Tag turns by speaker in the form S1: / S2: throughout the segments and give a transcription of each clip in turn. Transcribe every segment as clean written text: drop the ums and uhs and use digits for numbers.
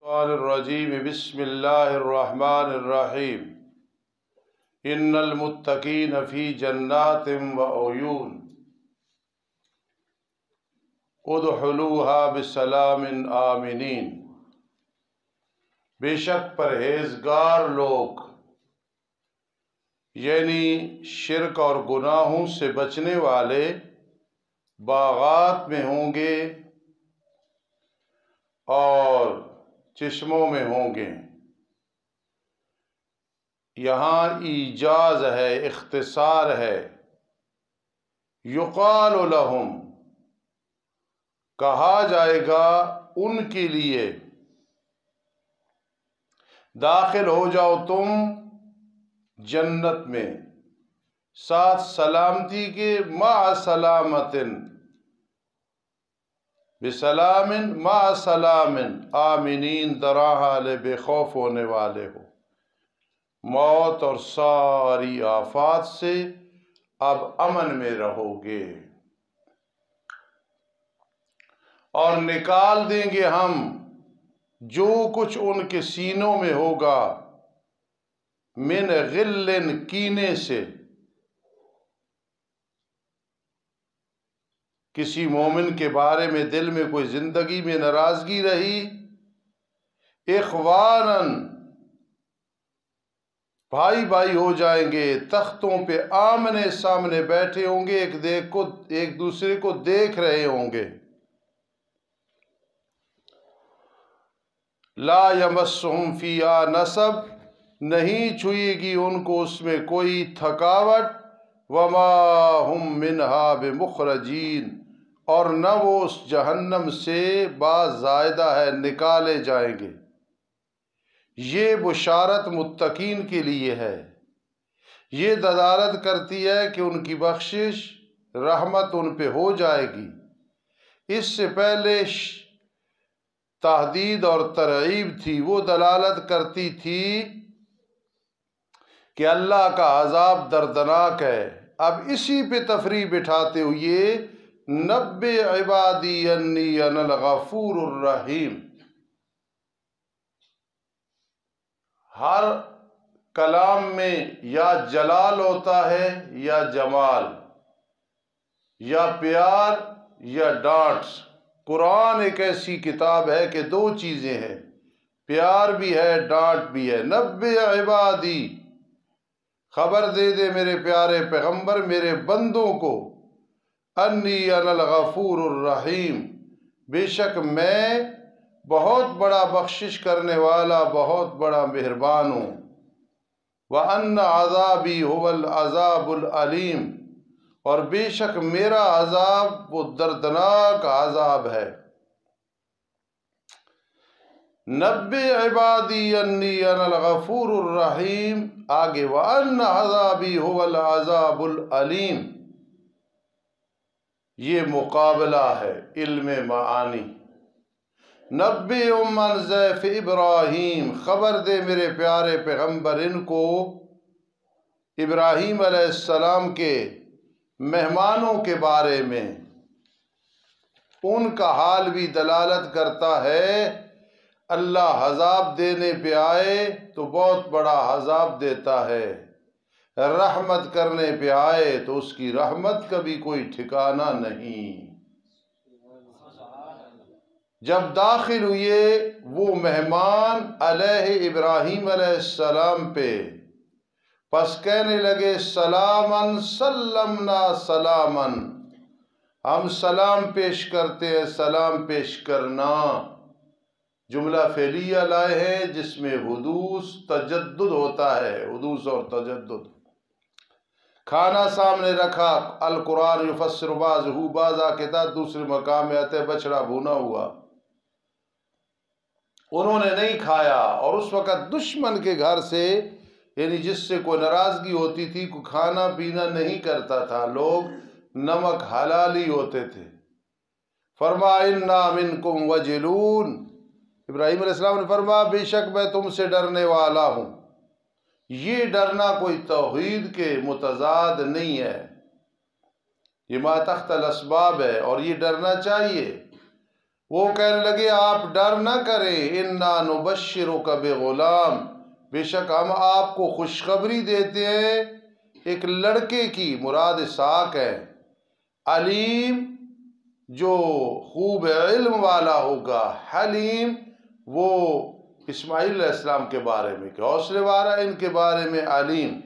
S1: الشیطان الرجیم بسم اللہ الرحمن الرحیم ان المتقین فی جنات و عیون ادخلوها بسلام آمنین۔ بے شک پرہیزگار لوگ یعنی شرک اور گناہوں سے بچنے والے باغات میں ہوں گے اور چشموں میں ہوں گے۔ یہاں ایجاز ہے، اختصار ہے۔ یقال لہم، کہا جائے گا ان کے لیے، داخل ہو جاؤ تم جنت میں ساتھ سلامتی کے، مع سلامتن، بسلام مع سلام، آمنین، درا حال بے خوف ہونے والے ہو۔ موت اور ساری آفات سے اب امن میں رہو گے، اور نکال دیں گے ہم جو کچھ ان کے سینوں میں ہوگا، من غل، کینے سے۔ کسی مومن کے بارے میں دل میں کوئی زندگی میں ناراضگی رہی، اخواناً، بھائی بھائی ہو جائیں گے، تختوں پہ آمنے سامنے بیٹھے ہوں گے، ایک دوسرے کو دیکھ رہے ہوں گے۔ لا یمسہم فیہا نصب، نہیں چھوئے گی ان کو اس میں کوئی تھکاوٹ، وما ہم منہا بمخرجین، اور نہ وہ اس جہنم سے باز زائدہ ہے، نکالے جائیں گے۔ یہ بشارت متقین کے لیے ہے، یہ دلالت کرتی ہے کہ ان کی بخشش، رحمت ان پہ ہو جائے گی۔ اس سے پہلے تحدید اور ترغیب تھی، وہ دلالت کرتی تھی کہ اللہ کا عذاب دردناک ہے۔ اب اسی پہ تفریح بٹھاتے ہوئے نبئ عبادی انی انا الغفور الرحیم۔ ہر کلام میں یا جلال ہوتا ہے یا جمال، یا پیار یا ڈانٹ۔ قرآن ایک ایسی کتاب ہے کہ دو چیزیں ہیں، پیار بھی ہے، ڈانٹ بھی ہے۔ نبئ عبادی، خبر دے دے میرے پیارے پیغمبر میرے بندوں کو، انی انا الغفور الرحیم، بے شک میں بہت بڑا بخشش کرنے والا، بہت بڑا مہربان ہوں۔ وَأَنَّ عَذَابِي هُوَ الْعَذَابُ الْعَلِيمُ، اور بے شک میرا عذاب وہ دردناک عذاب ہے۔ نبئ عبادی انی انا الغفور الرحیم، آگے وَأَنَّ عَذَابِي هُوَ الْعَذَابُ الْعَلِيمُ، یہ مقابلہ ہے علم معانی۔ نبئہم عن ضیف ابراہیم، خبر دے میرے پیارے پیغمبر ان کو ابراہیم علیہ السلام کے مہمانوں کے بارے میں۔ ان کا حال بھی دلالت کرتا ہے، اللہ عذاب دینے پہ آئے تو بہت بڑا عذاب دیتا ہے، رحمت کرنے پہ آئے تو اس کی رحمت کا بھی کوئی ٹھکانہ نہیں۔ جب داخل ہوئے وہ مہمان علیہ ابراہیم علیہ السلام پہ، پس کہنے لگے سلاماً، سلمنا سلاماً، ہم سلام پیش کرتے ہیں، سلام پیش کرنا۔ جملہ فعلیہ لائے ہیں جس میں حدوث تجدد ہوتا ہے، حدوث اور تجدد۔ کھانا سامنے رکھا، القرآن یفسر بعضہ بعضا کے تحت دوسرے مقام میں آتے بچڑا بھونا ہوا، انہوں نے نہیں کھایا، اور اس وقت دشمن کے گھر سے، یعنی جس سے کوئی ناراضگی ہوتی تھی، کوئی کھانا پینا نہیں کرتا تھا، لوگ نمک حلالی ہوتے تھے۔ فرمایا انا منکم وجلون، ابراہیم علیہ السلام نے فرمایا بے شک میں تم سے ڈرنے والا ہوں۔ یہ ڈرنا کوئی توحید کے متضاد نہیں ہے، یہ ما تحت الاسباب ہے، اور یہ ڈرنا چاہیے۔ وہ کہنے لگے آپ ڈر نہ کریں، انا نبشرک بغلام، بے شک ہم آپ کو خوشخبری دیتے ہیں ایک لڑکے کی، مراد اسحاق ہے، علیم جو خوب علم والا ہوگا، حلیم وہ اسماعیل علیہ السلام کے بارے میں کہ حوصلے والا، ان کے بارے میں علیم۔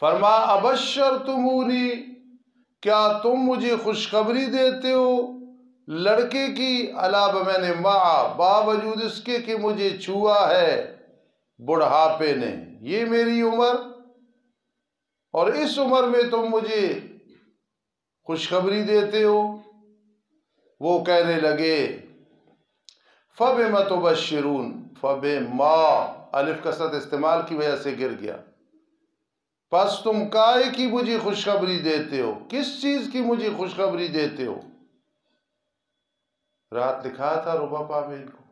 S1: فرما ابشرتمونی، کیا تم مجھے خوشخبری دیتے ہو لڑکے کی، علا میں باوجود اس کے کہ مجھے چھوا ہے بڑھاپے نے، یہ میری عمر، اور اس عمر میں تم مجھے خوشخبری دیتے ہو۔ وہ کہنے لگے فَبِمَ تُبَشِّرُونَ، فَبِمَا الف کسرت استعمال کی وجہ سے گر گیا، پس تم کائے کی مجھے خوشخبری دیتے ہو، کس چیز کی مجھے خوشخبری دیتے ہو؟ رات لکھا تھا ربا پابین کو،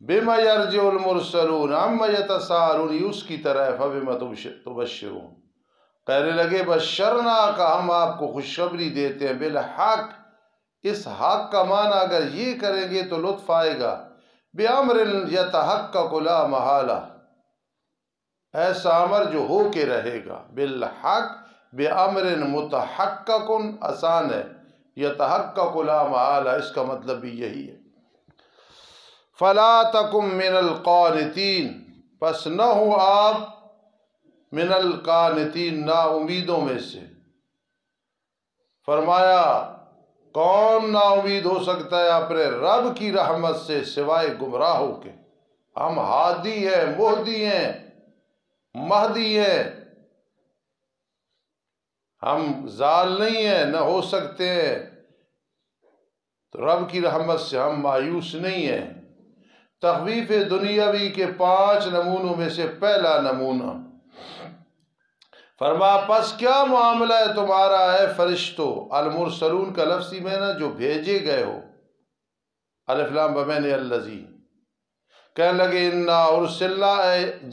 S1: بِمَ يَرْجِعُ الْمُرْسَلُونَ عَمَّ يَتَسَاءَلُونَ، اس کی طرح فَبِمَ تُبَشِّرُونَ، کہنے لگے بشرنا کا ہم آپ کو خوشخبری دیتے ہیں، بالحق، اس حق کا معنی اگر یہ کریں گے تو لطف آئے گا، بِأَمْرٍ يَتَحَقَّقُ لَا مَحَالَةَ، ایسا امر جو ہو کے رہے گا، بالحق بِأَمْرٍ متحقق آسان ہے، يَتَحَقَّقُ لَا مَحَالَةَ اس کا مطلب بھی یہی ہے۔ فَلَا تَكُن مِّنَ الْقَانِتِينَ، پس نہ ہو آپ من القانتین، نا امیدوں میں سے۔ فرمایا کون نا امید ہو سکتا ہے اپنے رب کی رحمت سے سوائے گمراہوں کے؟ ہم ہادی ہیں، مہدی ہیں، مہدی ہیں، ہم ضال نہیں ہیں، نہ ہو سکتے ہیں، تو رب کی رحمت سے ہم مایوس نہیں ہیں۔ تخویف دنیاوی کے 5 نمونوں میں سے پہلا نمونہ، فرما پس کیا معاملہ ہے تمہارا ہے فرشتو، المرسلون کا لفظی معنی جو بھیجے گئے ہو، الف لام بمعنی الذی، کہنے لگے انا ارسلنا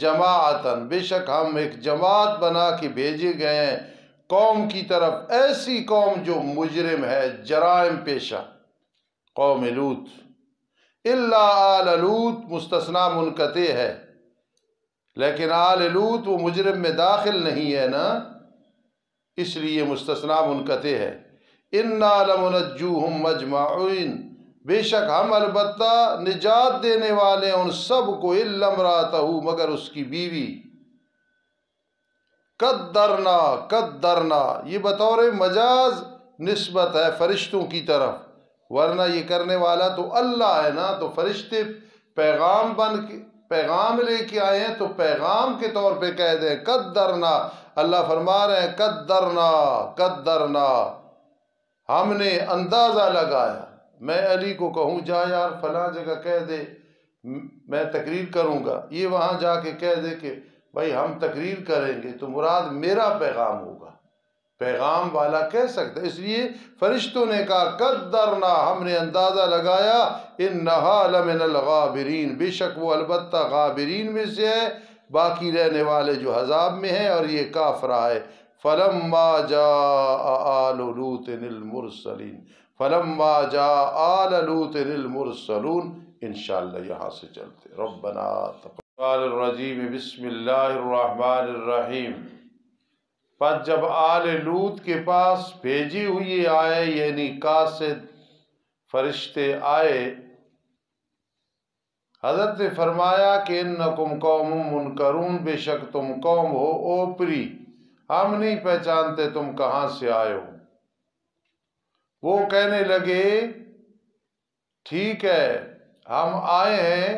S1: جماعتن، بے شک ہم ایک جماعت بنا کے بھیجے گئے ہیں قوم کی طرف، ایسی قوم جو مجرم ہے، جرائم پیشہ، قوم لوط، الا آل لوط مستثنی منقطع ہے، لیکن آل لوط وہ مجرم میں داخل نہیں ہے نا، اس لیے مستثنی منقطع ہے۔ انا لمنجوہم اجمعین، بے شک ہم البتہ نجات دینے والے ہیں ان سب کو، الا امرأتہ، مگر اس کی بیوی، قدرنا یہ بطور مجاز نسبت ہے فرشتوں کی طرف، ورنہ یہ کرنے والا تو اللہ ہے نا، تو فرشتے پیغام لے کے آئے ہیں تو پیغام کے طور پہ کہہ دیں قدرنا، اللہ فرما رہے ہیں قدرنا، ہم نے اندازہ لگایا۔ میں علی کو کہوں جا یار فلاں جگہ کہہ دے میں تقریر کروں گا، یہ وہاں جا کے کہہ دے کہ بھائی ہم تقریر کریں گے، تو مراد میرا پیغام ہوگا، پیغام والا کہہ سکتا ہے۔ اس لیے فرشتوں نے کہا قدرنا، ہم نے اندازہ لگایا، انہا لمن الغابرین، بے شک وہ البتہ غابرین میں سے ہے، باقی رہنے والے جو عذاب میں ہیں، اور یہ کافرہ ہے۔ فلما جاء آل لوط المرسلین، فلما جاء آل لوط المرسلون، انشاءاللہ یہاں سے چلتے۔ ربنا تقبل الرجیم، بسم اللہ الرحمن الرحیم۔ پس جب آل لوط کے پاس بھیجی ہوئی آئے، یعنی قاصد فرشتے آئے، حضرت نے فرمایا کہ انکم قوم منکرون، بے شک تم قوم ہو اوپری، ہم نہیں پہچانتے تم کہاں سے آئے ہو۔ وہ کہنے لگے ٹھیک ہے ہم آئے ہیں،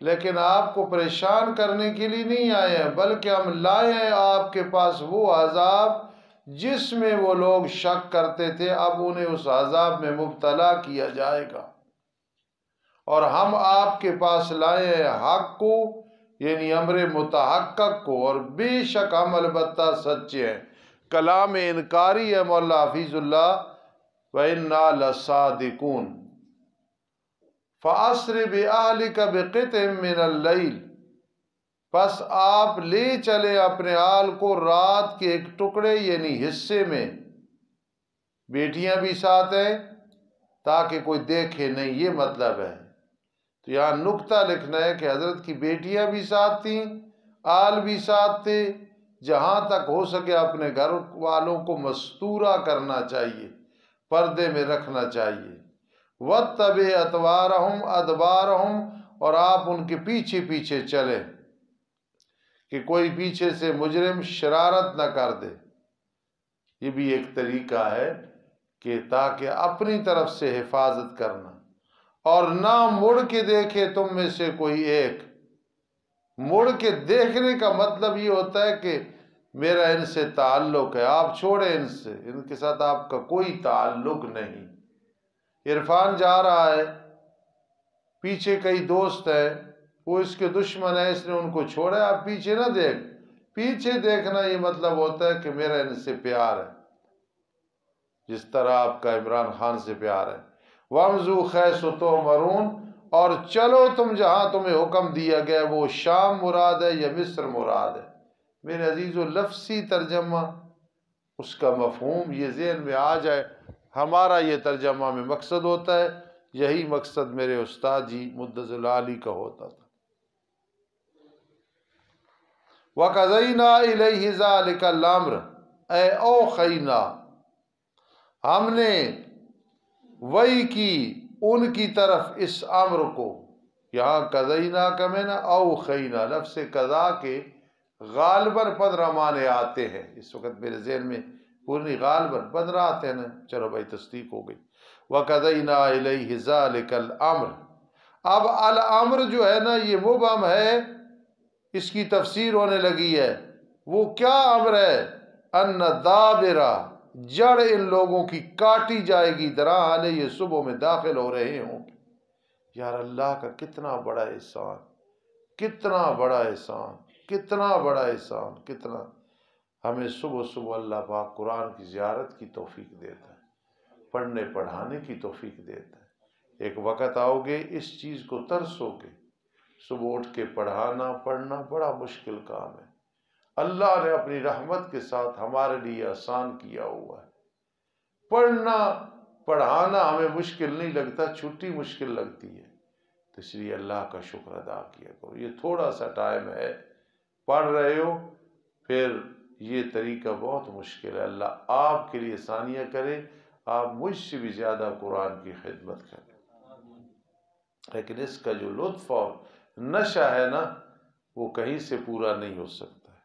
S1: لیکن آپ کو پریشان کرنے کے لیے نہیں آئے ہیں، بلکہ ہم لائے ہیں آپ کے پاس وہ عذاب جس میں وہ لوگ شک کرتے تھے، اب انہیں اس عذاب میں مبتلا کیا جائے گا، اور ہم آپ کے پاس لائے ہیں حق کو، یعنی امر متحقق کو، اور بے شک ہم البتہ سچے ہیں۔ کلام انکاری ہے مولا حفیظ اللہ، وَإِنَّا لَصَادِقُونَ۔ فَأَسْرِ بِأَهْلِكَ بِقِطْعٍ مِّنَ اللَّيْلِ، پس آپ لے چلے اپنے آل کو رات کے ایک ٹکڑے یعنی حصے میں، بیٹیاں بھی ساتھ ہیں، تاکہ کوئی دیکھے نہیں، یہ مطلب ہے۔ تو یہاں نکتہ لکھنا ہے کہ حضرت کی بیٹیاں بھی ساتھ تھیں، آل بھی ساتھ تھے، جہاں تک ہو سکے اپنے گھر والوں کو مستورہ کرنا چاہیے، پردے میں رکھنا چاہیے۔ وَاتَّبِعْ أَدْبَارَهُمْ أَدْبَارَهُمْ، اور آپ ان کے پیچھے پیچھے چلیں کہ کوئی پیچھے سے مجرم شرارت نہ کر دے۔ یہ بھی ایک طریقہ ہے کہ تاکہ اپنی طرف سے حفاظت کرنا، اور نہ مڑ کے دیکھے تم میں سے کوئی ایک۔ مڑ کے دیکھنے کا مطلب یہ ہوتا ہے کہ میرا ان سے تعلق ہے، آپ چھوڑیں ان سے، ان کے ساتھ آپ کا کوئی تعلق نہیں۔ عرفان جا رہا ہے، پیچھے کئی دوست ہیں، وہ اس کے دشمن ہیں، اس نے ان کو چھوڑا، آپ پیچھے نہ دیکھ۔ پیچھے دیکھنا یہ مطلب ہوتا ہے کہ میرا ان سے پیار ہے، جس طرح آپ کا عمران خان سے پیار ہے۔ وَامْضُوا حَيْثُ تُؤْمَرُونَ، اور چلو تم جہاں تمہیں حکم دیا گیا، وہ شام مراد ہے یا مصر مراد ہے؟ میرے عزیزو، لفظی ترجمہ اس کا مفہوم یہ ذہن میں آ جائے، ہمارا یہ ترجمہ میں مقصد ہوتا ہے، یہی مقصد میرے استاد جی مدظ العالی کا ہوتا تھا۔ وَقَضَيْنَا إِلَيْهِ ذَلِكَ الْأَمْرَ، اے اوحینا، ہم نے وحی کی ان کی طرف اس امر کو۔ یہاں قضینا کا معنی اوحینا، لفظ قضا کے غالباً 15 معنی آتے ہیں۔ اس وقت میرے ذہن میں پوری غالباً 15 آتے ہیں نا، چلو بھائی تصدیق ہو گئی۔ وَقَضَيْنَا إِلَيْهِ ذَلِكَ الْأَمْرَ، اب الامر جو ہے نا یہ مبہم ہے، اس کی تفسیر ہونے لگی ہے۔ وہ کیا امر ہے؟ ان دابر، جڑ ان لوگوں کی کاٹی جائے گی، درا حالے یہ صبح میں داخل ہو رہے ہوں گے۔ یار اللہ کا کتنا بڑا احسان، کتنا بڑا احسان، کتنا بڑا احسان، کتنا ہمیں صبح صبح اللہ پاک قرآن کی زیارت کی توفیق دیتا ہے، پڑھنے پڑھانے کی توفیق دیتا ہے۔ ایک وقت آؤ گے اس چیز کو ترسو گے، صبح اٹھ کے پڑھانا پڑھنا بڑا مشکل کام ہے۔ اللہ نے اپنی رحمت کے ساتھ ہمارے لیے آسان کیا ہوا ہے۔ پڑھنا پڑھانا ہمیں مشکل نہیں لگتا، چھٹی مشکل لگتی ہے، تو اس لیے اللہ کا شکر ادا کیا کرو۔ یہ تھوڑا سا ٹائم ہے، پڑھ رہے ہو، پھر یہ طریقہ بہت مشکل ہے۔ اللہ آپ کے لیے آسانیاں کرے، آپ مجھ سے بھی زیادہ قرآن کی خدمت کریں، لیکن اس کا جو لطف اور نشہ ہے نا وہ کہیں سے پورا نہیں ہو سکتا ہے۔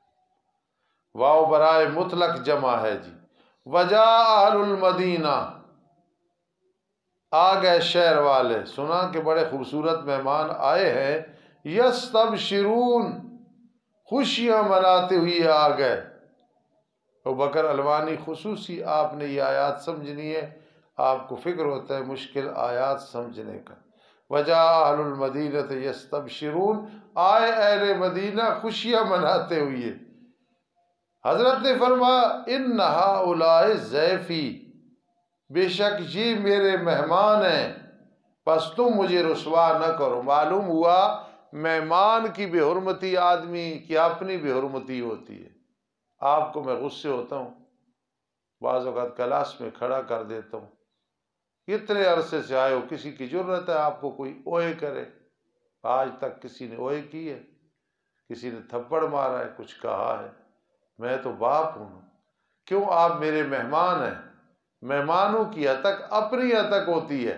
S1: واو برائے مطلق جمع ہے جی۔ وجاء اہل المدینہ، آ گئے شہر والے، سنا کہ بڑے خوبصورت مہمان آئے ہیں، یستبشرون، خوشیاں مناتے ہوئے آ گئے۔ ابوبکر الوانی خصوصی آپ نے یہ آیات سمجھنی ہے، آپ کو فکر ہوتا ہے مشکل آیات سمجھنے کا۔ وجاء اہل المدینہ یستبشرون، آئے اہل مدینہ خوشیاں مناتے ہوئے۔ حضرت نے فرمایا ان ہؤلاء ضیفی، بے شک یہ میرے مہمان ہیں، پس تم مجھے رسوا نہ کرو۔ معلوم ہوا مہمان کی بے حرمتی آدمی کی اپنی بے حرمتی ہوتی ہے۔ آپ کو میں غصے ہوتا ہوں، بعض اوقات کلاس میں کھڑا کر دیتا ہوں، اتنے عرصے سے آئے ہو، کسی کی جرت ہے آپ کو کوئی اوئے کرے؟ آج تک کسی نے اوئے کی ہے؟ کسی نے تھپڑ مارا ہے، کچھ کہا ہے؟ میں تو باپ ہوں، کیوں آپ میرے مہمان ہیں؟ مہمانوں کی عتق اپنی عتق ہوتی ہے۔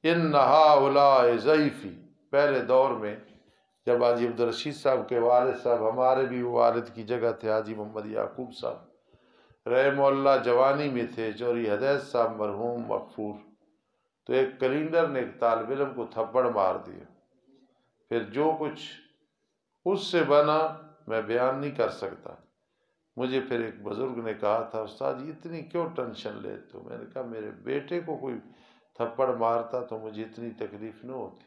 S1: ان ہؤلاء ضیفی، پہلے دور میں جب حاجی عبدالرشید صاحب کے والد صاحب، ہمارے بھی والد کی جگہ تھے حاجی محمد یعقوب صاحب رحمہ اللہ، جوانی میں تھے، جوہری حدیث صاحب مرحوم مغفور، تو ایک کلینڈر نے ایک طالب علم کو تھپڑ مار دیا۔ پھر جو کچھ اس سے بنا میں بیان نہیں کر سکتا۔ مجھے پھر ایک بزرگ نے کہا تھا، استاد جی اتنی کیوں ٹینشن لیتے ہو؟ میں نے کہا میرے بیٹے کو کوئی تھپڑ مارتا تو مجھے اتنی تکلیف نہ ہوتی،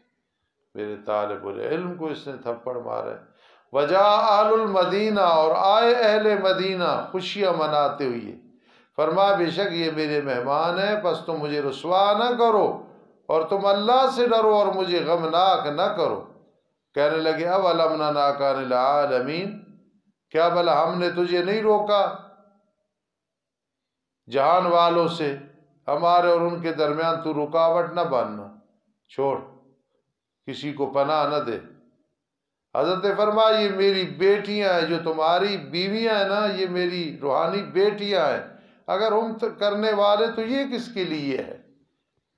S1: میرے طالب العلم کو اس نے تھپڑ مارا ہے۔ وجاء اہل المدینہ، اور آئے اہل مدینہ خوشیاں مناتے ہوئے۔ فرما بے شک یہ میرے مہمان ہیں، پس تم مجھے رسوا نہ کرو، اور تم اللہ سے ڈرو اور مجھے غمناک نہ کرو۔ کہنے لگے اولم ننہاک عن العالمین، کیا بھلا ہم نے تجھے نہیں روکا جہان والوں سے؟ ہمارے اور ان کے درمیان تو رکاوٹ نہ بننا، چھوڑ، کسی کو پناہ نہ دے۔ حضرت فرمایا یہ میری بیٹیاں ہیں، جو تمہاری بیویاں ہیں نا، یہ میری روحانی بیٹیاں ہیں، اگر ہم کرنے والے تو یہ کس کے لیے ہے؟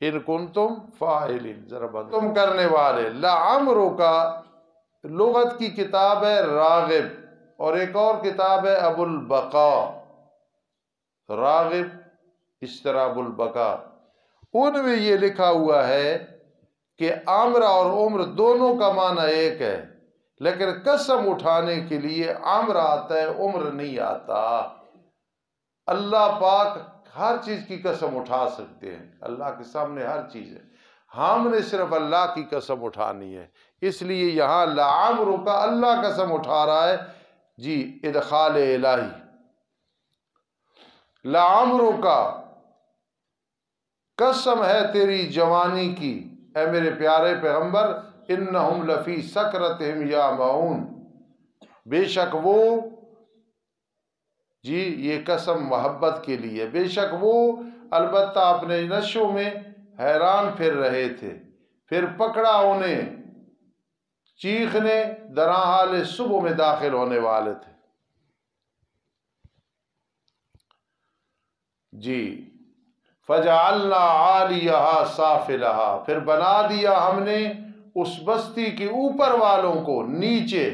S1: ان کنتم فاعلین، ذرا بند تم کرنے والے۔ لعمرک لغت کی کتاب ہے راغب، اور ایک اور کتاب ہے ابو البقاء، راغب اس طرح ابو البقاء، ان میں یہ لکھا ہوا ہے کہ عمرہ اور عمر دونوں کا معنی ایک ہے، لیکن قسم اٹھانے کے لیے عمرہ آتا ہے، عمر نہیں آتا۔ اللہ پاک ہر چیز کی قسم اٹھا سکتے ہیں، اللہ کے سامنے ہر چیز ہے، ہم نے صرف اللہ کی قسم اٹھانی ہے، اس لیے یہاں لعمرک اللہ قسم اٹھا رہا ہے، جی ادخال الہی۔ لعمرک قسم ہے تیری جوانی کی اے میرے پیارے پیغمبر، انہم لفی سکرتہم یعمہون، بے شک وہ، جی یہ قسم محبت کے لیے، بے شک وہ البتہ اپنے نشوں میں حیران پھر رہے تھے، پھر پکڑا انہیں چیخنے، درا حال صبح میں داخل ہونے والے تھے۔ جی فجعلنا عالیہا سافلہا، پھر بنا دیا ہم نے اس بستی کے اوپر والوں کو نیچے،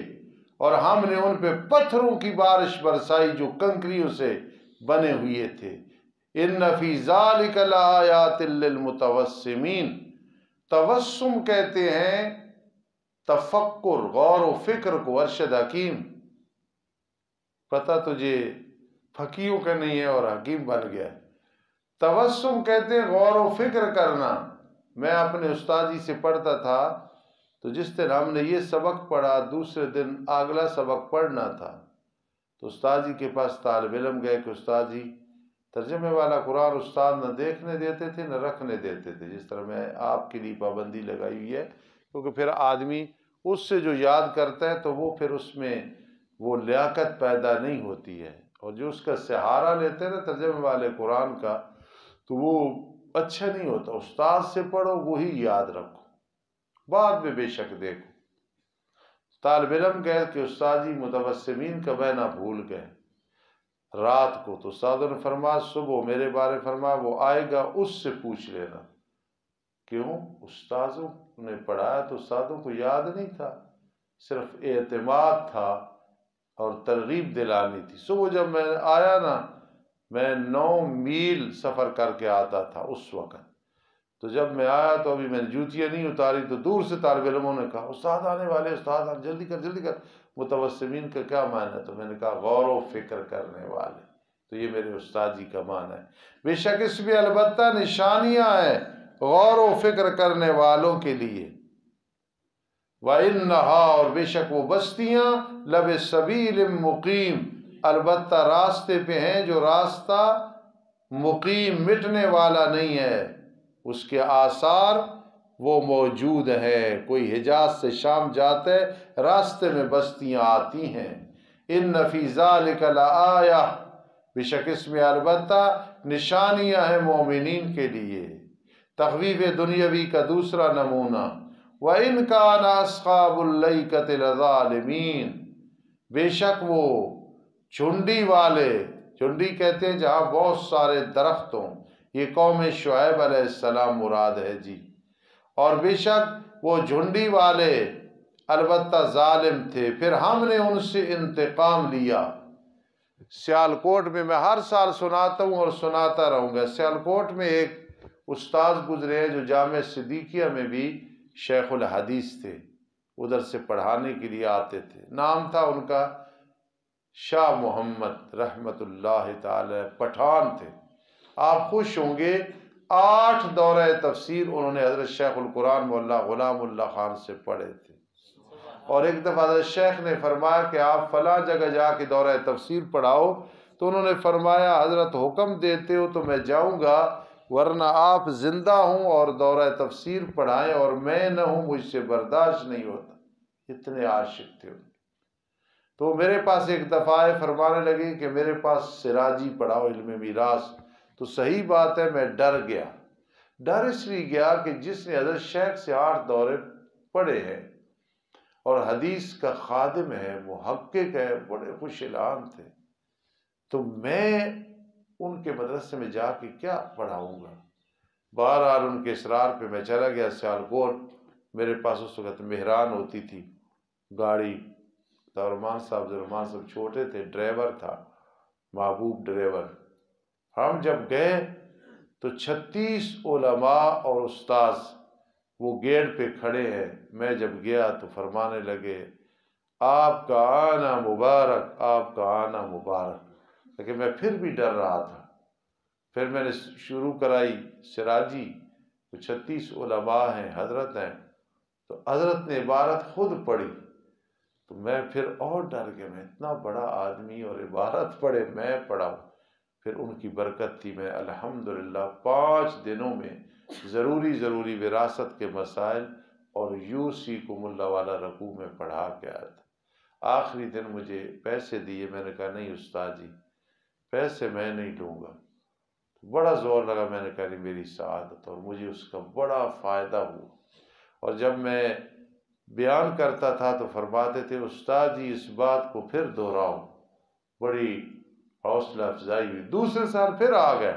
S1: اور ہم نے ان پہ پتھروں کی بارش برسائی جو کنکریوں سے بنے ہوئے تھے۔ ان فی ذالک لآیات للمتوسمین، توسم کہتے ہیں تفکر، غور و فکر کو، ارشد حکیم، پتہ تجھے فقیوں کا نہیں ہے اور حکیم بن گیا ہے۔ توسم کہتے ہیں غور و فکر کرنا۔ میں اپنے استاد جی سے پڑھتا تھا تو جس دن ہم نے یہ سبق پڑھا دوسرے دن اگلا سبق پڑھنا تھا، تو استاد جی کے پاس طالب علم گئے کہ استاد جی ترجمے والا قرآن استاد نہ دیکھنے دیتے تھے نہ رکھنے دیتے تھے، جس طرح میں آپ کے لیے پابندی لگائی ہوئی ہے، کیونکہ پھر آدمی اس سے جو یاد کرتا ہے تو وہ پھر اس میں وہ لیاقت پیدا نہیں ہوتی ہے، اور جو اس کا سہارا لیتے ہیں نا ترجمے والے قرآن کا تو وہ اچھا نہیں ہوتا۔ استاد سے پڑھو وہی یاد رکھو، بعد میں بے شک دیکھو۔ طالب علم گئے کہ استاد جی متوسمین کا معنی بھول گئے رات کو، تو استادوں نے فرمایا صبح میرے بارے فرمایا وہ آئے گا اس سے پوچھ لینا۔ کیوں؟ استاذوں نے پڑھایا تو استادوں کو یاد نہیں تھا، صرف اعتماد تھا اور ترغیب دلانی تھی۔ صبح جب میں آیا نا، میں 9 میل سفر کر کے آتا تھا اس وقت، تو جب میں آیا تو ابھی میں نے جوتیاں نہیں اتاری تو دور سے طالب علموں نے کہا استاد آنے والے، استاد آنے، جلدی کر جلدی کر۔ متوسمین کا کیا معنی ہے؟ تو میں نے کہا غور و فکر کرنے والے، تو یہ میرے استاد جی کا معنی ہے۔ بے شک اس میں البتہ نشانیاں ہیں غور و فکر کرنے والوں کے لیے۔ وَإِنَّهَا، اور بے شک وہ بستیاں، لَبِسَبِيلٍ مُقِيم، البتہ راستے پہ ہیں جو راستہ مقیم، مٹنے والا نہیں ہے، اس کے آثار وہ موجود ہیں۔ کوئی حجاز سے شام جاتے راستے میں بستیاں آتی ہیں۔ ان فی ذالک لآیہ، بے شک اس میں البتہ نشانیاں ہیں مومنین کے لیے۔ تخویف دنیاوی کا دوسرا نمونہ، وَإِنْ كَانَ أَصْحَابُ الْأَيْكَةِ لَظَالِمِينَ، بے شک وہ چنڈی والے، چنڈی کہتے ہیں جہاں بہت سارے درخت ہوں، یہ قوم شعیب علیہ السلام مراد ہے جی، اور بے شک وہ جھنڈی والے البتہ ظالم تھے، پھر ہم نے ان سے انتقام لیا۔ سیالکوٹ میں ہر سال سناتا ہوں اور سناتا رہوں گا، سیالکوٹ میں ایک استاد گزرے ہیں جو جامعہ صدیقیہ میں بھی شیخ الحدیث تھے، ادھر سے پڑھانے کے لیے آتے تھے، نام تھا ان کا شاہ محمد رحمت اللہ تعالی، پٹھان تھے۔ آپ خوش ہوں گے 8 دورہ تفسیر انہوں نے حضرت شیخ القرآن مولا غلام اللہ خان سے پڑھے تھے، اور ایک دفعہ حضرت شیخ نے فرمایا کہ آپ فلاں جگہ جا کے دورہ تفسیر پڑھاؤ، تو انہوں نے فرمایا حضرت حکم دیتے ہو تو میں جاؤں گا، ورنہ آپ زندہ ہوں اور دورہ تفسیر پڑھائیں اور میں نہ ہوں، مجھ سے برداشت نہیں ہوتا۔ اتنے عاشق تھے۔ تو میرے پاس ایک دفعہ فرمانے لگے کہ میرے پاس سراجی پڑھاؤ، علم میراث، تو صحیح بات ہے، میں ڈر گیا۔ ڈر اس لیے گیا کہ جس نے حضرت شیخ سے 8 دورے پڑھے ہیں اور حدیث کا خادم ہے، محقق ہے، بڑے خوش اعلان تھے، تو میں ان کے مدرسے میں جا کے کیا پڑھاؤں گا؟ بہرحال ان کے اصرار پہ میں چلا گیا سیالکوٹ۔ میرے پاس اس وقت مہران ہوتی تھی گاڑی، ظفرمان صاحب چھوٹے تھے، ڈرائیور تھا محبوب ڈرائیور۔ ہم جب گئے تو 36 علماء اور استاذ وہ گیٹ پہ کھڑے ہیں۔ میں جب گیا تو فرمانے لگے آپ کا آنا مبارک، آپ کا آنا مبارک، لیکن میں پھر بھی ڈر رہا تھا۔ پھر میں نے شروع کرائی سراجی، وہ 36 علماء ہیں، حضرت ہیں، تو حضرت نے عبارت خود پڑھی تو میں پھر اور ڈر گیا، میں اتنا بڑا آدمی اور عبارت پڑھے میں پڑھاؤں۔ پھر ان کی برکت تھی، میں الحمدللہ 5 دنوں میں ضروری وراثت کے مسائل اور یوسیکم اللہ والا رکوع میں پڑھا کے آیا تھا۔ آخری دن مجھے پیسے دیے، میں نے کہا نہیں استاد جی پیسے میں نہیں لوں گا۔ بڑا زور لگا، میں نے کہا نہیں میری سعادت، اور مجھے اس کا بڑا فائدہ ہوا۔ اور جب میں بیان کرتا تھا تو فرماتے تھے استاد جی اس بات کو پھر دہراؤ، بڑی حوصلہ افزائی ہوئی۔ دوسرے سال پھر آ گئے،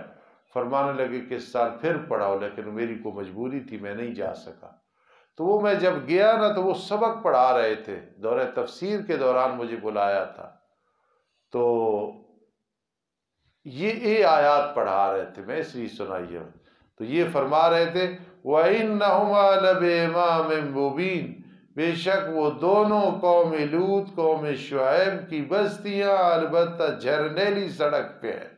S1: فرمانے لگے کہ اس سال پھر پڑھاؤ، لیکن میری کو مجبوری تھی، میں نہیں جا سکا۔ تو وہ میں جب گیا نا تو وہ سبق پڑھا رہے تھے، دورہ تفسیر کے دوران مجھے بلایا تھا، تو یہ آیات پڑھا رہے تھے، میں اس لیے سنائی ہے۔ تو یہ فرما رہے تھے وَإِنَّهُمَا لَبِإِمَامٍ مُبِينٍ، بے شک وہ دونوں قوم لوط قوم شعیب کی بستیاں البتہ جرنیلی سڑک پہ ہیں۔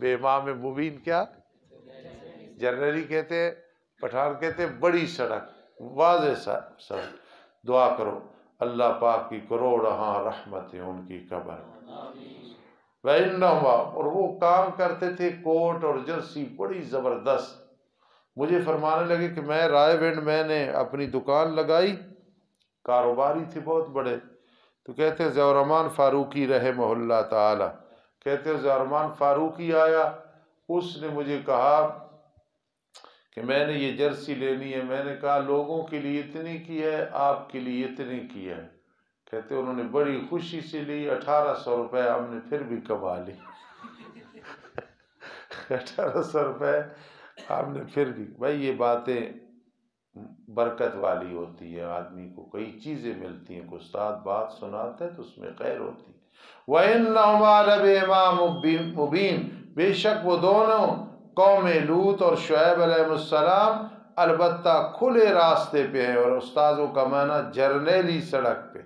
S1: بے امام مبین کیا جرنیلی کہتے ہیں، پٹھان کہتے ہیں بڑی سڑک، واضح سڑک۔ دعا کرو اللہ پاک کی کروڑہاں رحمتیں ان کی قبر وَإِنَّهُمَا، اور وہ کام کرتے تھے کوٹ اور جرسی بڑی زبردست۔ مجھے فرمانے لگے کہ میں رائے ونڈ میں نے اپنی دکان لگائی، کاروباری تھے بہت بڑے، تو کہتے ہیں ظفرمان فاروقی رحمہ اللہ تعالی، کہتے ہیں ظفرمان فاروقی آیا، اس نے مجھے کہا کہ میں نے یہ جرسی لینی ہے۔ میں نے کہا لوگوں کے لیے اتنی کی ہے، آپ کے لیے اتنی کی ہے۔ کہتے انہوں نے بڑی خوشی سے لی، 1800 روپے ہم نے پھر بھی کما لی 1800 روپے ہم نے پھر بھی۔ بھائی یہ باتیں برکت والی ہوتی ہے، آدمی کو کئی چیزیں ملتی ہیں، کوئی استاد بات سناتا ہے تو اس میں خیر ہوتی ہے۔ وَإِنَّهُمَا لَبِإِمَامٍ مُبِينٍ، بے شک وہ دونوں قوم لوط اور شعیب علیہ السلام البتہ کھلے راستے پہ ہیں، اور استاذوں کا معنی جرنیلی سڑک پہ۔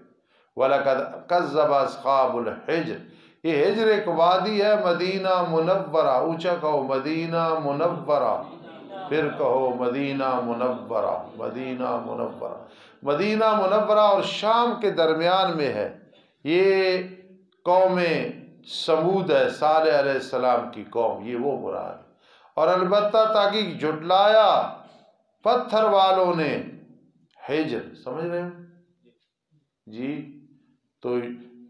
S1: وَلَقَدْ كَذَّبَ أَصْحَابُ الْحِجْرِ، یہ ہجر ایک وادی ہے مدینہ منورہ، اونچا کہو مدینہ منورہ، پھر کہو مدینہ منورہ، مدینہ منورہ۔ مدینہ منورہ اور شام کے درمیان میں ہے۔ یہ قوم سمود ہے، صالح علیہ السلام کی قوم، یہ وہ مراد ہے۔ اور البتہ تاکہ جھٹلایا پتھر والوں نے ہجر، سمجھ رہے ہیں جی؟ تو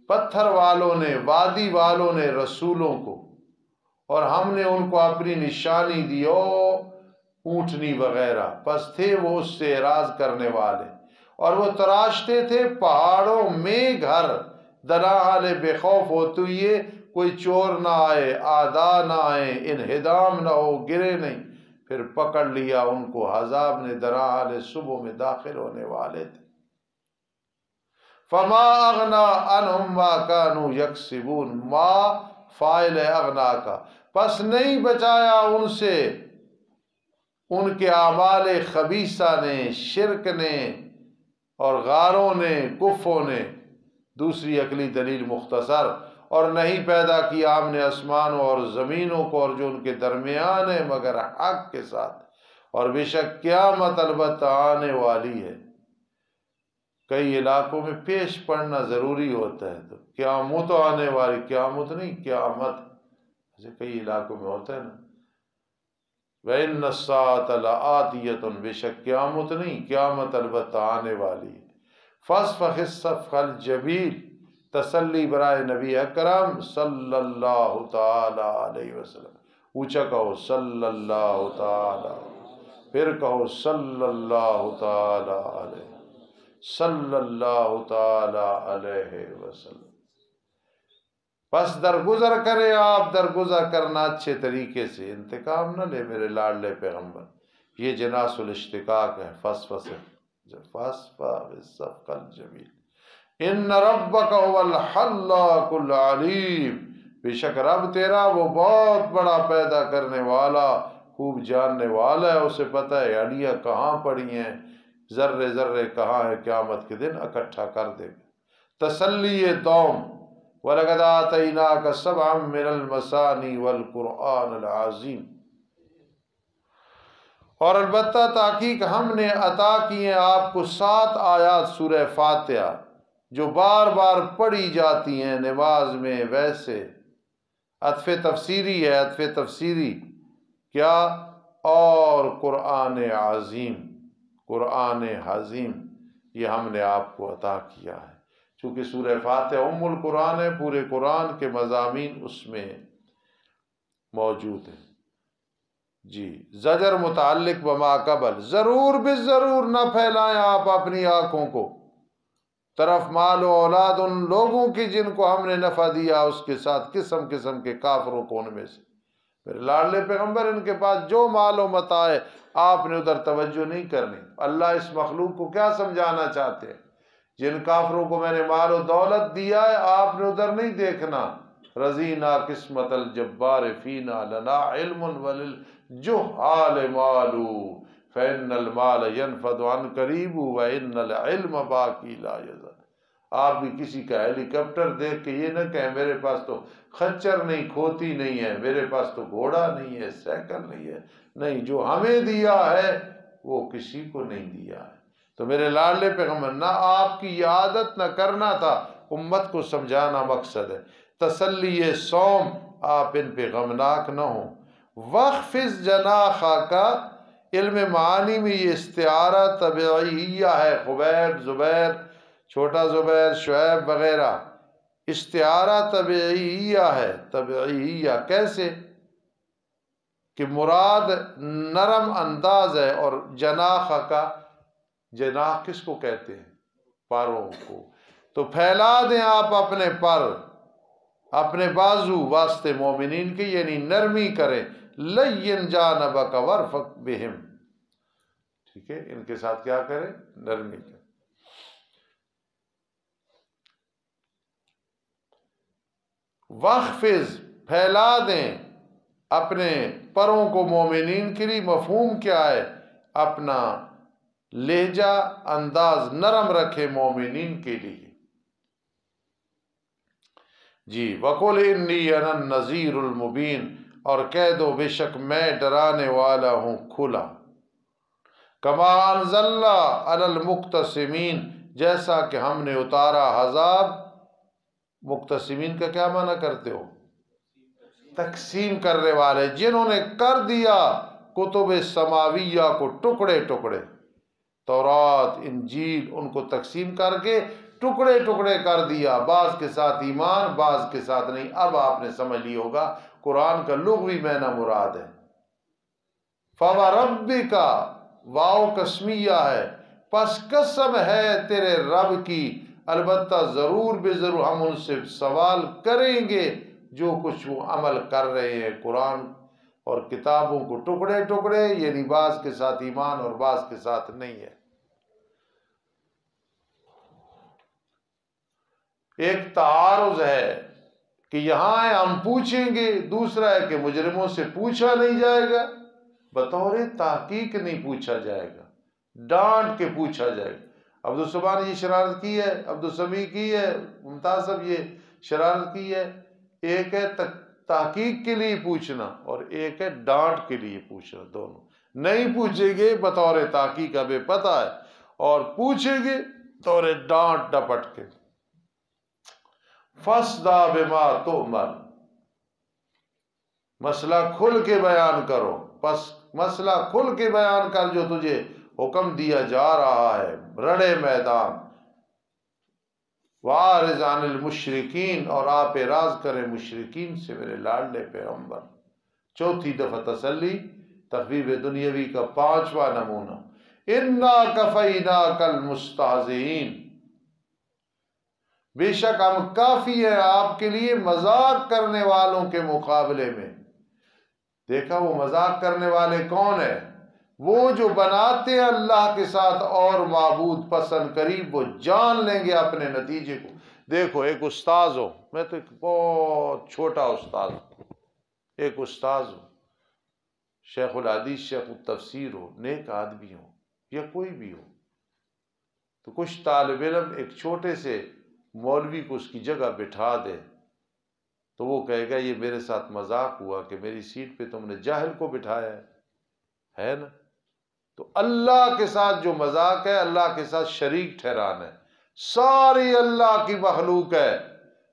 S1: پتھر والوں نے، وادی والوں نے رسولوں کو، اور ہم نے ان کو اپنی نشانی دی اونٹنی وغیرہ، پس تھے وہ اس سے اعراض کرنے والے، اور وہ تراشتے تھے پہاڑوں میں گھر، دناحال بے خوف ہوتے ہوئے کوئی چور نہ آئے، اعداء نہ آئے، انہدام نہ ہو، گرے نہیں۔ پھر پکڑ لیا ان کو عذاب نے، دناحال صبح میں داخل ہونے والے تھے۔ فما اغنا عنہم ما کانوا یکسبون، ما فاعل اغنا کا، پس نہیں بچایا ان سے ان کے اعمال خبیثہ نے، شرک نے اور غاروں نے، کفوں نے۔ دوسری عقلی دلیل مختصر، اور نہیں پیدا کیا ہم نے آسمانوں اور زمینوں کو اور جو ان کے درمیان ہے مگر حق کے ساتھ، اور بے شک قیامت البتہ آنے والی ہے۔ کئی علاقوں میں پیش پڑھنا ضروری ہوتا ہے، تو قیامت آنے والی، قیامت نہیں قیامت، جیسے کئی علاقوں میں ہوتا ہے نا وَإِنَّ السَّاعَةَ لَآتِيَةٌ، بے شک قیامت نہیں قیامت البتہ آنے والی ہے۔ فَاصْفَحِ الصَّفْحَ الْجَمِيلَ، تسلی برائے نبی اکرم صلی اللہ تعالی علیہ وسلم۔ اونچا کہو صلی اللہ تعالی، پھر کہو صلی اللہ تعالی علیہ، صلی اللہ تعالی علیہ وسلم۔ بس درگزر کرے آپ، درگزر کرنا اچھے طریقے سے، انتقام نہ لے میرے لاڈلے پیغمبر۔ یہ جناس الاشتقاق ہے، فاصفح بالصفق الجمیل۔ ان ربک هو الخلاق العلیم، بے شک رب تیرا وہ بہت بڑا پیدا کرنے والا، خوب جاننے والا ہے، اسے پتہ ہے ہڈیاں کہاں پڑی ہیں، ذرے ذرے کہاں ہے، قیامت کے دن اکٹھا کر دے گا۔ تسلی دوم، وَلَقَدْ آتَيْنَاكَ سَبْعًا مِّنَ الْمَثَانِي وَالْقُرْآنِ الْعَظِيمِ، اور البتہ تحقیق ہم نے عطا کیے آپ کو 7 آیات سورہ فاتحہ جو بار بار پڑھی جاتی ہیں نماز میں، ویسے عطف تفسیری ہے، عطف تفسیری کیا، اور قرآن عظیم، قرآن عظیم یہ ہم نے آپ کو عطا کیا ہے۔ چونکہ سورہ فاتحہ ام القرآن ہے، پورے قرآن کے مضامین اس میں موجود ہیں۔ جی، زجر متعلق بما قبل، ضرور بالضرور نہ پھیلائیں آپ اپنی آنکھوں کو طرف مال و اولاد ان لوگوں کی جن کو ہم نے نفع دیا اس کے ساتھ، قسم قسم کے کافروں کو ان میں سے۔ میرے لاڈلے پیغمبر، ان کے پاس جو مال و متاع ہے آپ نے ادھر توجہ نہیں کرنی۔ اللہ اس مخلوق کو کیا سمجھانا چاہتے ہیں؟ جن کافروں کو میں نے مال و دولت دیا ہے آپ نے ادھر نہیں دیکھنا۔ رضینا قسمت الجبار فینا لنا علم وللجہال مال فإن المال ينفد عن قریب وإن العلم باقی لا یزال۔ آپ بھی کسی کا ہیلی کاپٹر دیکھ کے یہ نہ کہیں میرے پاس تو خچر نہیں، کھوتی نہیں ہے، میرے پاس تو گھوڑا نہیں ہے، سائیکل نہیں ہے۔ نہیں، جو ہمیں دیا ہے وہ کسی کو نہیں دیا ہے۔ تو میرے لاڈلے پیغمبر، نہ آپ کی یہ عادت نہ کرنا تھا، امت کو سمجھانا مقصد ہے۔ تسلی سوم، آپ ان پہ غمناک نہ ہوں۔ وَخْفِضْ جَنَاحَكَ، علم معانی میں یہ استعارہ طبعیہ ہے، خبیب، زبیر، چھوٹا زبیر، شعیب وغیرہ، استعارہ طبعیہ ہے۔ طبعیہ کیسے کہ مراد نرم انداز ہے، اور جناح کا، جناح کس کو کہتے ہیں؟ پروں کو۔ تو پھیلا دیں آپ اپنے پر، اپنے بازو واسطے مومنین کے، یعنی نرمی کریں۔ لین جانبک ورفق بہم، ٹھیک ہے، ان کے ساتھ کیا کریں؟ نرمی کریں۔ وَخْفِضْ، پھیلا دیں اپنے پروں کو مومنین کے لیے۔ مفہوم کیا ہے؟ اپنا لہجہ انداز نرم رکھے مومنین کے لیے۔ جی، وَقُلْ إِنِّي أَنَا النَّذِيرُ الْمُبِينُ، اور کہہ دو بے شک میں ڈرانے والا ہوں کھلا۔ كَمَا أَنزَلْنَا عَلَى الْمُقْتَسِمِينَ، جیسا کہ ہم نے اتارا عذاب۔ مقتسمین کا کیا معنی کرتے ہو؟ تقسیم کرنے والے، جنہوں نے کر دیا کتب سماویہ کو ٹکڑے ٹکڑے، تورات، انجیل، ان کو تقسیم کر کے ٹکڑے ٹکڑے کر دیا، بعض کے ساتھ ایمان، بعض کے ساتھ نہیں۔ اب آپ نے سمجھ لی ہوگا قرآن کا لغوی معنی مراد ہے۔ فَوَرَبِّكَ، واو قسمیہ ہے، پس قسم ہے تیرے رب کی، البتہ ضرور بے ضرور ہم ان سے سوال کریں گے جو کچھ وہ عمل کر رہے ہیں۔ قرآن اور کتابوں کو ٹکڑے ٹکڑے، یعنی بعض کے ساتھ ایمان اور بعض کے ساتھ نہیں ہے۔ ایک تعارض ہے کہ یہاں ہے ہم پوچھیں گے، دوسرا ہے کہ مجرموں سے پوچھا نہیں جائے گا، بطور تحقیق نہیں پوچھا جائے گا، ڈانٹ کے پوچھا جائے گا۔ عبدالسبحان نے یہ شرارت کی ہے، عبدالسمیع کی ہے، ممتاز صاحب یہ شرارت کی ہے۔ ایک ہے تحقیق کے لیے پوچھنا اور ایک ہے ڈانٹ کے لیے پوچھنا، دونوں نہیں پوچھیں گے بطور تحقیق ہمیں پتہ ہے، اور پوچھیں گے بطور ڈانٹ ڈپٹ کے۔ فَاصْدَعْ بِمَا تُؤْمَرُ، مسئلہ کھل کے بیان کرو، پس مسئلہ کھل کے بیان کر جو تجھے حکم دیا جا رہا ہے، رڑے میدان۔ وَأَعْرِضْ عَنِ الْمُشْرِكِينَ، اور آپ اعراض کریں مشرکین سے میرے لاڈلے پیغمبر۔ چوتھی دفعہ تسلی، تخفیف دنیاوی کا 5واں نمونہ، انا کفیناک المستہزئین، بے شک ہم کافی ہیں آپ کے لیے مذاق کرنے والوں کے مقابلے میں۔ دیکھا وہ مذاق کرنے والے کون ہیں؟ وہ جو بناتے ہیں اللہ کے ساتھ اور معبود پسند قریب، وہ جان لیں گے اپنے نتیجے کو۔ دیکھو ایک استاذ ہو، میں تو ایک بہت چھوٹا استاذ ہوں، ایک استاذ ہو، شیخ الحدیث شیخ التفسیر ہو، نیک آدمی ہو یا کوئی بھی ہو، تو کچھ طالب علم ایک چھوٹے سے مولوی کو اس کی جگہ بٹھا دے تو وہ کہے گا یہ میرے ساتھ مذاق ہوا کہ میری سیٹ پہ تم نے جاہل کو بٹھایا ہے نا؟ تو اللہ کے ساتھ جو مذاق ہے، اللہ کے ساتھ شریک ٹھہرانا ہے۔ ساری اللہ کی مخلوق ہے،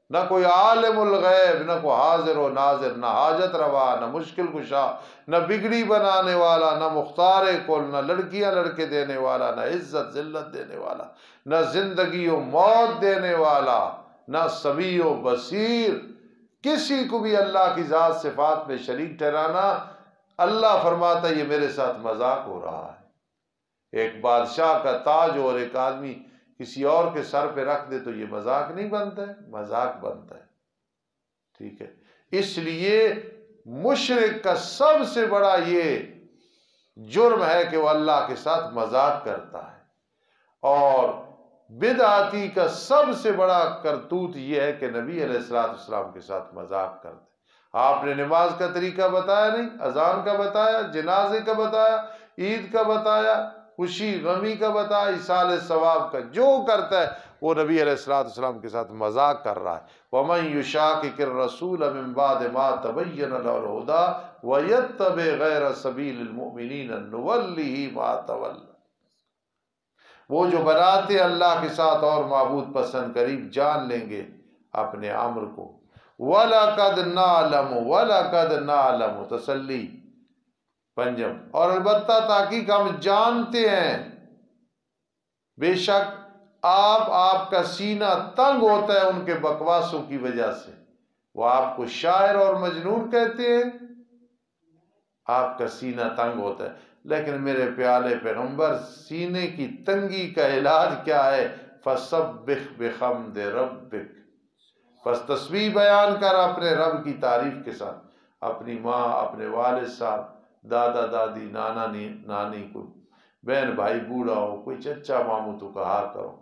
S1: نہ کوئی عالم الغیب، نہ کوئی حاضر و ناظر، نہ حاجت روا، نہ مشکل کشا، نہ بگڑی بنانے والا، نہ مختار کل، نہ لڑکیاں لڑکے دینے والا، نہ عزت ذلت دینے والا، نہ زندگی و موت دینے والا، نہ سمیع و بصیر۔ کسی کو بھی اللہ کی ذات صفات میں شریک ٹھہرانا، اللہ فرماتا ہے یہ میرے ساتھ مذاق ہو رہا ہے۔ ایک بادشاہ کا تاج اور ایک آدمی کسی اور کے سر پہ رکھ دے تو یہ مذاق نہیں بنتا ہے، مذاق بنتا ہے، ٹھیک ہے؟ اس لیے مشرک کا سب سے بڑا یہ جرم ہے کہ وہ اللہ کے ساتھ مذاق کرتا ہے، اور بدعتی کا سب سے بڑا کرتوت یہ ہے کہ نبی علیہ السلام کے ساتھ مذاق کرتے۔ آپ نے نماز کا طریقہ بتایا نہیں، اذان کا بتایا، جنازے کا بتایا، عید کا بتایا، خوشی غمی کا بتایا، ایصال ثواب کا، جو کرتا ہے وہ نبی علیہ السلام کے ساتھ مذاق کر رہا ہے۔ وَمَن يُشَاقِقِ الرَّسُولَ مِن بَعْدِ مَا تَبَيَّنَ لَهُ الْهُدَىٰ وَيَتَّبِعْ غَيْرَ سَبِيلِ الْمُؤْمِنِينَ نُوَلِّهِ مَا تَوَلَّىٰ۔ وہ جو بناتے اللہ کے ساتھ اور معبود پسند قریب جان لیں گے اپنے امر کو۔ وَلَقَدْ نَعْلَمُ وَلَقَدْ نَعْلَمُ، تسلی پنجم، اور البتہ تحقیق ہم جانتے ہیں، بے شک آپ کا سینہ تنگ ہوتا ہے ان کے بکواسوں کی وجہ سے۔ وہ آپ کو شاعر اور مجنون کہتے ہیں، آپ کا سینہ تنگ ہوتا ہے، لیکن میرے پیارے پیغمبر سینے کی تنگی کا علاج کیا ہے؟ فَسَبِّحْ بِحَمْدِ رَبِّكَ، بس تسبیح بیان کر اپنے رب کی تعریف کے ساتھ۔ اپنی ماں، اپنے والد صاحب، دادا دادی، نانا نانی کو، بہن بھائی بوڑھا ہو، کوئی چچا ماموں تو کہا کرو۔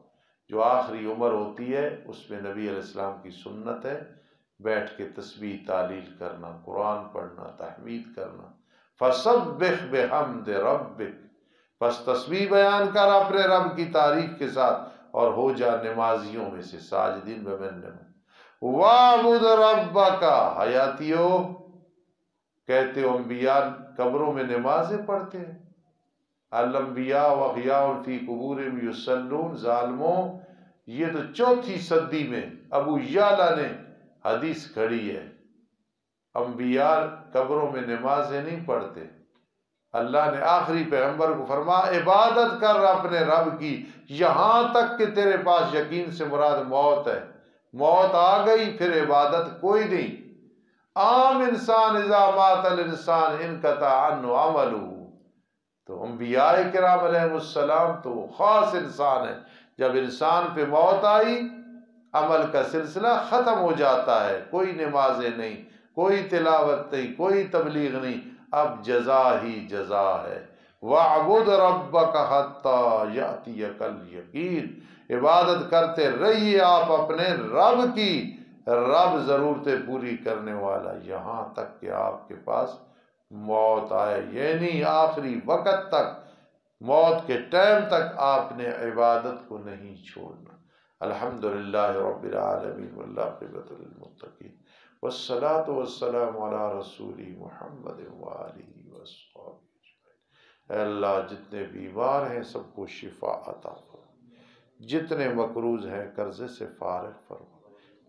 S1: جو آخری عمر ہوتی ہے اس میں نبی علیہ السلام کی سنت ہے بیٹھ کے تسبیح تعلیل کرنا، قرآن پڑھنا، تحمید کرنا۔ فَسَبِّحْ بِحَمْدِ رَبِّكَ، بس تسبیح بیان کر اپنے رب کی تعریف کے ساتھ اور ہو جا نمازیوں میں سے، ساجدین بمن وَاعْبُدْ رَبَّكَ، حیاتیوں کہتے ہو انبیاء قبروں میں نمازیں پڑھتے ہیں، الانبیاء واحیاء فی قبورہم یصلون، ظالموں یہ تو 4 صدی میں ابو یعلا نے حدیث کھڑی ہے، انبیاء قبروں میں نمازیں نہیں پڑھتے۔ اللہ نے آخری پیغمبر کو فرمایا عبادت کر اپنے رب کی یہاں تک کہ تیرے پاس یقین سے مراد موت ہے، موت آ گئی پھر عبادت کوئی نہیں۔ عام انسان اذا مات الانسان انقطع عنہ عملہ، تو انبیاء کرام علیہ السلام تو خاص انسان ہے، جب انسان پہ موت آئی عمل کا سلسلہ ختم ہو جاتا ہے، کوئی نمازیں نہیں، کوئی تلاوت نہیں، کوئی تبلیغ نہیں، اب جزا ہی جزا ہے۔ وَاعْبُدْ رَبَّكَ حَتَّى يَأْتِيَكَ الْيَقِينُ، عبادت کرتے رہیے آپ اپنے رب کی، رب ضرورتیں پوری کرنے والا، یہاں تک کہ آپ کے پاس موت آئے، یعنی آخری وقت تک، موت کے ٹائم تک آپ نے عبادت کو نہیں چھوڑنا۔ الحمدللہ رب العالمین والعاقبۃ للمتقین والصلاة والسلام علی رسول محمد وآلہ وصحبہ۔ اے اللہ جتنے بیمار ہیں سب کو شفا عطا فرما، جتنے مقروض ہیں قرضے سے فارغ فرما۔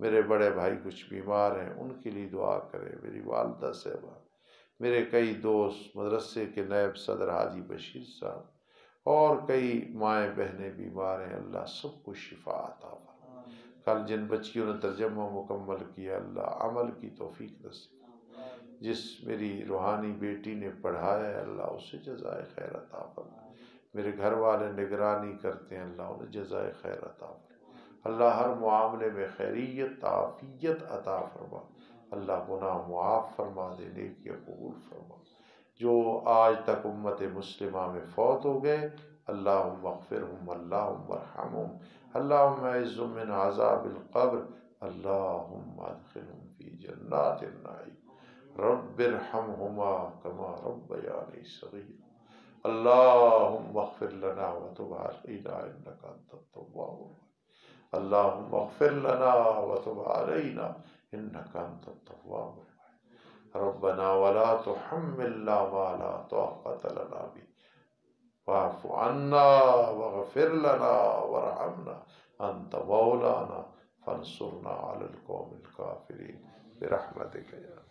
S1: میرے بڑے بھائی کچھ بیمار ہیں ان کے لیے دعا کرے، میری والدہ صاحبہ، میرے کئی دوست، مدرسے کے نائب صدر حاجی بشیر صاحب اور کئی مائیں بہنیں بیمار ہیں، اللہ سب کو شفا عطا فرما۔ کل جن بچیوں نے ترجمہ مکمل کیا اللہ عمل کی توفیق نصیب، جس میری روحانی بیٹی نے پڑھایا ہے اللہ اسے جزائے خیر عطا فرما، میرے گھر والے نگرانی کرتے ہیں اللہ انہیں جزائے خیر عطا فرما، اللہ ہر معاملے میں خیریت عافیت عطا فرما، اللہ گناہ معاف فرما دے، نیکیاں قبول فرما۔ جو آج تک امت مسلمہ میں فوت ہو گئے اللہم اغفرہم اللہم ارحمہم اللہم اعصم من عذاب القبر اللہم ادخلہم فی جنات النعیم رب ارحمہما کما ربیانی صغیرا اللہم اغفر لنا وتب علینا انک انت التواب الرحیم اللہم اغفر لنا وتب علینا انک انت التواب الرحیم ربنا ولا تحملنا ما لا طاقة لنا به واعف عنا واغفر لنا وارحمنا انت مولانا فانصرنا على القوم الكافرين برحمتك يا